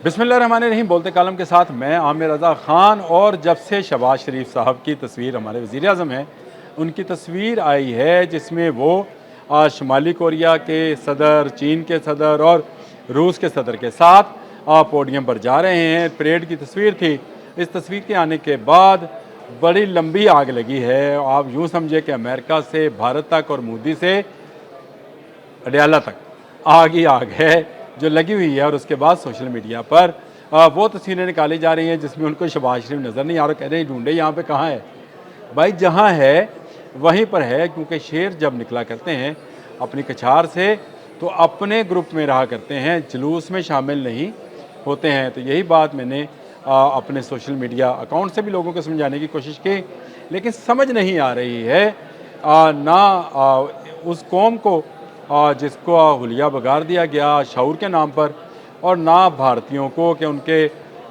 बिस्मिल्लाहिर्रहमानिर्रहीम। बोलते कालम के साथ मैं आमिर रज़ा ख़ान। और जब से शहबाज शरीफ साहब की तस्वीर, हमारे वज़ीर आज़म हैं, उनकी तस्वीर आई है जिसमें वो शुमाली कोरिया के सदर, चीन के सदर और रूस के सदर के साथ पोडियम पर जा रहे हैं, परेड की तस्वीर थी। इस तस्वीर के आने के बाद बड़ी लंबी आग लगी है। आप यूँ समझे कि अमेरिका से भारत तक और मोदी से अडयाला तक आग ही आग है जो लगी हुई है। और उसके बाद सोशल मीडिया पर वो तस्वीरें निकाली जा रही हैं जिसमें उनको शहबाज शरीफ नज़र नहीं आ रहा। कह रहे हैं ढूंढे यहाँ पे कहाँ है भाई, जहाँ है वहीं पर है। क्योंकि शेर जब निकला करते हैं अपनी कछार से तो अपने ग्रुप में रहा करते हैं, जुलूस में शामिल नहीं होते हैं। तो यही बात मैंने अपने सोशल मीडिया अकाउंट से भी लोगों को समझाने की कोशिश की, लेकिन समझ नहीं आ रही है। उस कौम को जिसको हुलिया बगार दिया गया शऊर के नाम पर, और ना भारतीयों को कि उनके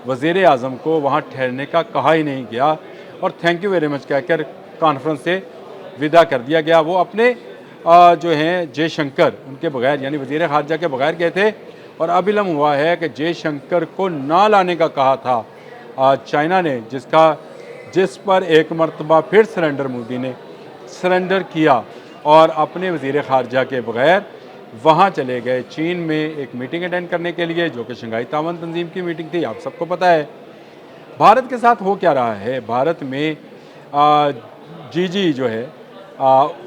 वज़ीर आज़म को वहाँ ठहरने का कहा ही नहीं गया और थैंक यू वेरी मच कहकर कॉन्फ्रेंस से विदा कर दिया गया। वो अपने जो हैं जयशंकर, उनके बगैर यानी वज़ीर ख़ारजा के बगैर गए थे। और अब इल्म हुआ है कि जयशंकर को ना लाने का कहा था चाइना ने, जिस पर एक मरतबा फिर सरेंडर मोदी ने सरेंडर किया और अपने वज़ीर ख़ारजा के बगैर वहाँ चले गए चीन में एक मीटिंग अटेंड करने के लिए, जो कि शंघाई तावन तंजीम की मीटिंग थी। आप सबको पता है भारत के साथ हो क्या रहा है। भारत में जीजी जो है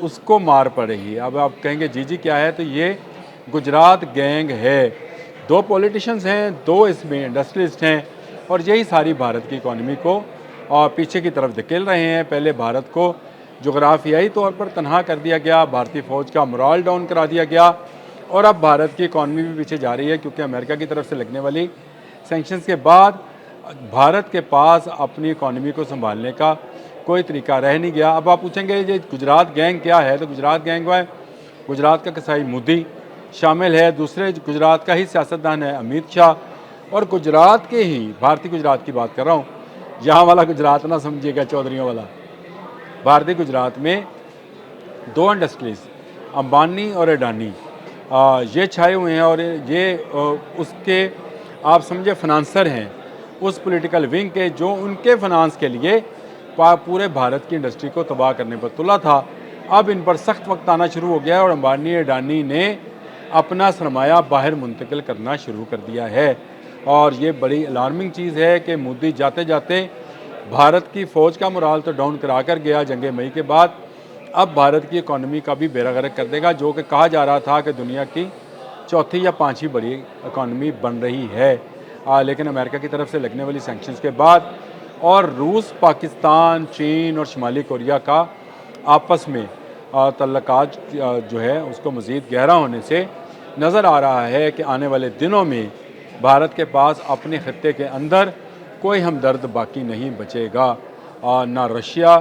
उसको मार पड़ रही है। अब आप कहेंगे जीजी क्या है, तो ये गुजरात गैंग है। दो पॉलिटिशियंस हैं, दो इसमें इंडस्ट्रियलिस्ट हैं, और यही सारी भारत की इकॉनमी को पीछे की तरफ धकेल रहे हैं। पहले भारत को जोग्राफियाई तौर पर तनहा कर दिया गया, भारतीय फ़ौज का मोराल डाउन करा दिया गया, और अब भारत की इकॉनमी भी पीछे जा रही है क्योंकि अमेरिका की तरफ से लगने वाली सैंक्शंस के बाद भारत के पास अपनी इकॉनमी को संभालने का कोई तरीका रह नहीं गया। अब आप पूछेंगे ये गुजरात गैंग क्या है, तो गुजरात गैंग में गुजरात का कसाई मोदी शामिल है, दूसरे गुजरात का ही सियासतदान है अमित शाह, और गुजरात के ही भारतीय गुजरात की बात कर रहा हूँ, यहाँ वाला गुजरात ना समझिएगा चौधरीयों वाला। भारतीय गुजरात में दो इंडस्ट्रीज़ अंबानी और अडानी ये छाए हुए हैं, और ये उसके आप समझे फाइनेंसर हैं उस पॉलिटिकल विंग के, जो उनके फाइनेंस के लिए पूरे भारत की इंडस्ट्री को तबाह करने पर तुला था। अब इन पर सख्त वक्त आना शुरू हो गया है और अंबानी अडानी ने अपना सरमाया बाहर मुंतकिल करना शुरू कर दिया है। और ये बड़ी अलार्मिंग चीज़ है कि मोदी जाते जाते भारत की फ़ौज का मोराल तो डाउन करा कर गया जंग मई के बाद, अब भारत की इकॉनमी का भी बेड़ा गर्क कर देगा, जो कि कहा जा रहा था कि दुनिया की चौथी या पांचवी बड़ी इकॉनमी बन रही है। लेकिन अमेरिका की तरफ से लगने वाली सैंक्शंस के बाद और रूस, पाकिस्तान, चीन और शुमाली कोरिया का आपस में तल्लुकात जो है उसको मज़ीद गहरा होने से नज़र आ रहा है कि आने वाले दिनों में भारत के पास अपने खत्ते के अंदर कोई हमदर्द बाकी नहीं बचेगा। ना रशिया,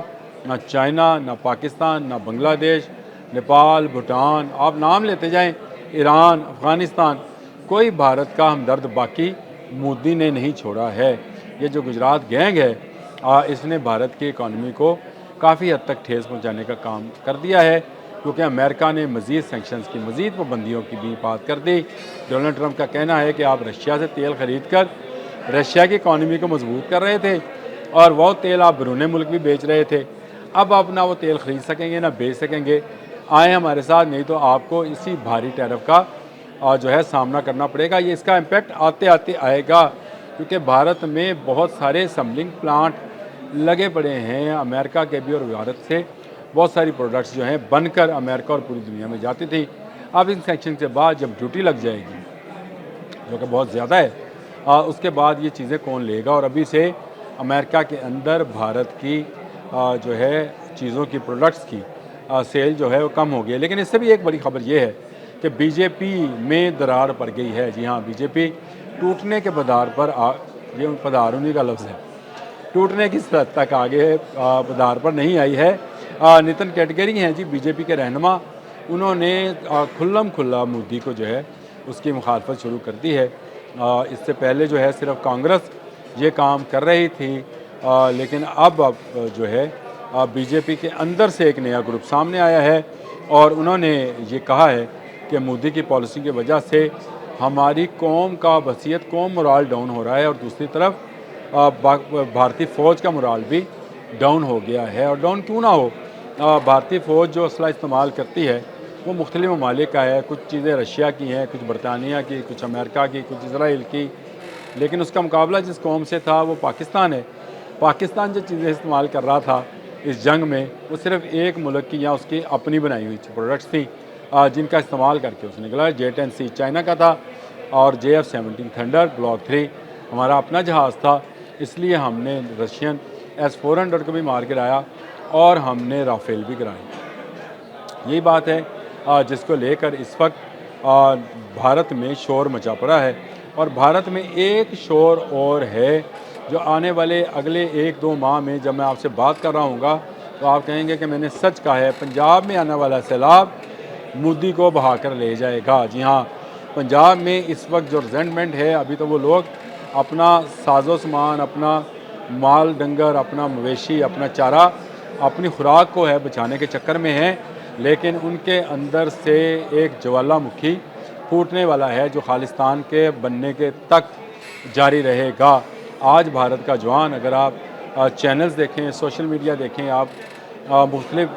ना चाइना, ना पाकिस्तान, ना बांग्लादेश, नेपाल, भूटान, आप नाम लेते जाएं, ईरान, अफ़गानिस्तान, कोई भारत का हमदर्द बाकी मोदी ने नहीं छोड़ा है। ये जो गुजरात गैंग है इसने भारत की इकॉनमी को काफ़ी हद तक ठेस पहुंचाने का काम कर दिया है, क्योंकि अमेरिका ने मज़ीद सैंक्शंस की, मज़ीद पाबंदियों की भी बात कर दी। डोनाल्ड ट्रंप का कहना है कि आप रशिया से तेल ख़रीद कर रशिया की इकॉनमी को मजबूत कर रहे थे और वो तेल आप बैरून मुल्क भी बेच रहे थे। अब आप ना वो तेल ख़रीद सकेंगे ना बेच सकेंगे, आए हमारे साथ, नहीं तो आपको इसी भारी टैरिफ का जो है सामना करना पड़ेगा। ये इसका इम्पेक्ट आते आते आएगा, क्योंकि भारत में बहुत सारे असम्बलिंग प्लांट लगे पड़े हैं अमेरिका के भी, और भारत से बहुत सारी प्रोडक्ट्स जो हैं बनकर अमेरिका और पूरी दुनिया में जाती थी। अब इन सेक्शन के बाद जब ड्यूटी लग जाएगी, जो कि बहुत ज़्यादा है, उसके बाद ये चीज़ें कौन लेगा। और अभी से अमेरिका के अंदर भारत की जो है चीज़ों की, प्रोडक्ट्स की सेल जो है वो कम हो गई है। लेकिन इससे भी एक बड़ी खबर ये है कि बीजेपी में दरार पड़ गई है। जी हाँ, बीजेपी टूटने के पदार पर ये पदार उन्हीं का लफ्ज़ है, टूटने की सतह तक आगे पदार पर नहीं आई है। नितिन गडकरी हैं जी बीजेपी के रहनुमा, उन्होंने खुल्लम खुल्ला मोदी को जो है उसकी मुखालफत शुरू कर दी है। इससे पहले जो है सिर्फ कांग्रेस ये काम कर रही थी, लेकिन अब जो है बीजेपी के अंदर से एक नया ग्रुप सामने आया है और उन्होंने ये कहा है कि मोदी की पॉलिसी की वजह से हमारी कौम का वसीयत कौम मोराल डाउन हो रहा है और दूसरी तरफ भारतीय फ़ौज का मोराल भी डाउन हो गया है। और डाउन क्यों ना हो, भारतीय फ़ौज जो असला इस्तेमाल करती है वो मुख्तलिफ़ ममालिक का है, कुछ चीज़ें रशिया की हैं, कुछ बरतानिया की, कुछ अमेरिका की, कुछ इसराइल की, लेकिन उसका मुकाबला जिस कौम से था वो पाकिस्तान है। पाकिस्तान जो चीज़ें इस्तेमाल कर रहा था इस जंग में वो सिर्फ़ एक मुल्क की या उसकी अपनी बनाई हुई प्रोडक्ट्स थी, जिनका इस्तेमाल करके उसने निकला। J-10C चाइना का था और JF-17 थंडर ब्लॉक 3 हमारा अपना जहाज़ था, इसलिए हमने रशियन S-400 को भी मार गिराया और हमने राफेल भी गिराए। यही बात है जिसको लेकर इस वक्त भारत में शोर मचा पड़ा है। और भारत में एक शोर और है जो आने वाले अगले 1-2 माह में जब मैं आपसे बात कर रहा हूँगा तो आप कहेंगे कि मैंने सच कहा है। पंजाब में आने वाला सैलाब मोदी को बहा कर ले जाएगा। जी हाँ, पंजाब में इस वक्त जो रिजेंटमेंट है, अभी तो वो लोग अपना साजो सामान, अपना माल डंगर, अपना मवेशी, अपना चारा, अपनी खुराक को है बचाने के चक्कर में हैं, लेकिन उनके अंदर से एक ज्वालामुखी फूटने वाला है जो खालिस्तान के बनने के तक जारी रहेगा। आज भारत का जवान, अगर आप चैनल्स देखें, सोशल मीडिया देखें, आप मुख्तलिफ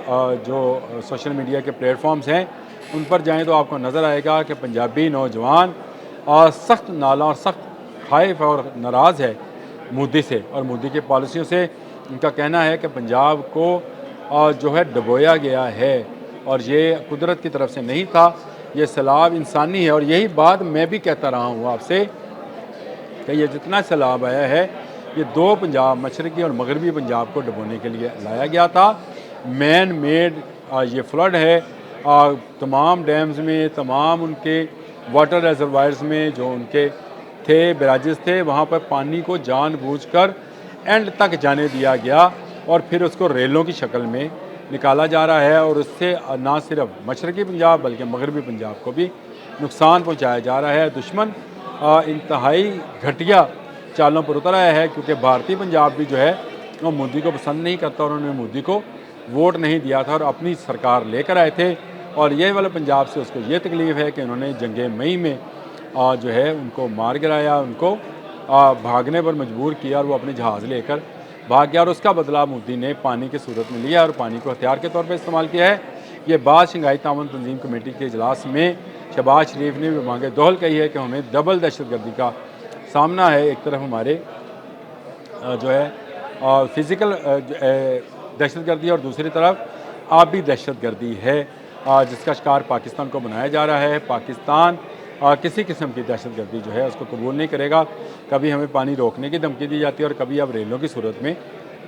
जो सोशल मीडिया के प्लेटफॉर्म्स हैं उन पर जाएँ तो आपको नज़र आएगा कि पंजाबी नौजवान सख्त नाला और सख्त खाइफ और नाराज़ है मोदी से और मोदी की पॉलिसियों से। उनका कहना है कि पंजाब को जो है डुबोया गया है और ये कुदरत की तरफ से नहीं था, ये सैलाब इंसानी है। और यही बात मैं भी कहता रहा हूँ आपसे कि ये जितना सैलाब आया है ये 2 पंजाब, मशरक़ी और मगरबी पंजाब को डुबोने के लिए लाया गया था। मैन मेड ये फ्लड है, तमाम डैम्स में, तमाम उनके वाटर रिजर्वायर्स में जो उनके थे, बैराजेस थे, वहाँ पर पानी को जानबूझकर एंड तक जाने दिया गया और फिर उसको रेलों की शक्ल में निकाला जा रहा है। और उससे ना सिर्फ मशरक़ी पंजाब बल्कि मगरबी पंजाब को भी नुकसान पहुँचाया जा रहा है। दुश्मन इंतहाई घटिया चालों पर उतर आया है, क्योंकि भारतीय पंजाब भी जो है वो मोदी को पसंद नहीं करता और उन्होंने मोदी को वोट नहीं दिया था और अपनी सरकार लेकर आए थे। और ये वाले पंजाब से उसको ये तकलीफ़ है कि उन्होंने जंगे मई में जो है उनको मार गिराया, उनको भागने पर मजबूर किया और वो अपने जहाज़ लेकर भाग गया और उसका बदला मोदी ने पानी की सूरत में लिया और पानी को हथियार के तौर पर इस्तेमाल किया है। ये बात शंघाई ताउन तंजीम कमेटी के इजलास में शहबाज शरीफ ने भी मांगे दोहल कही है कि हमें डबल दहशतगर्दी का सामना है। एक तरफ हमारे जो है फ़िज़िकल दहशतगर्दी और दूसरी तरफ आबी दहशतगर्दी है जिसका शिकार पाकिस्तान को बनाया जा रहा है। पाकिस्तान किसी किस्म की दहशतगर्दी जो है उसको कबूल नहीं करेगा। कभी हमें पानी रोकने की धमकी दी जाती है और कभी अब रेलों की सूरत में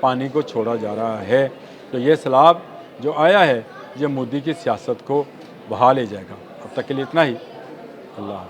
पानी को छोड़ा जा रहा है। तो ये सैलाब जो आया है ये मोदी की सियासत को बहा ले जाएगा। अब तक के लिए इतना ही। अल्लाह।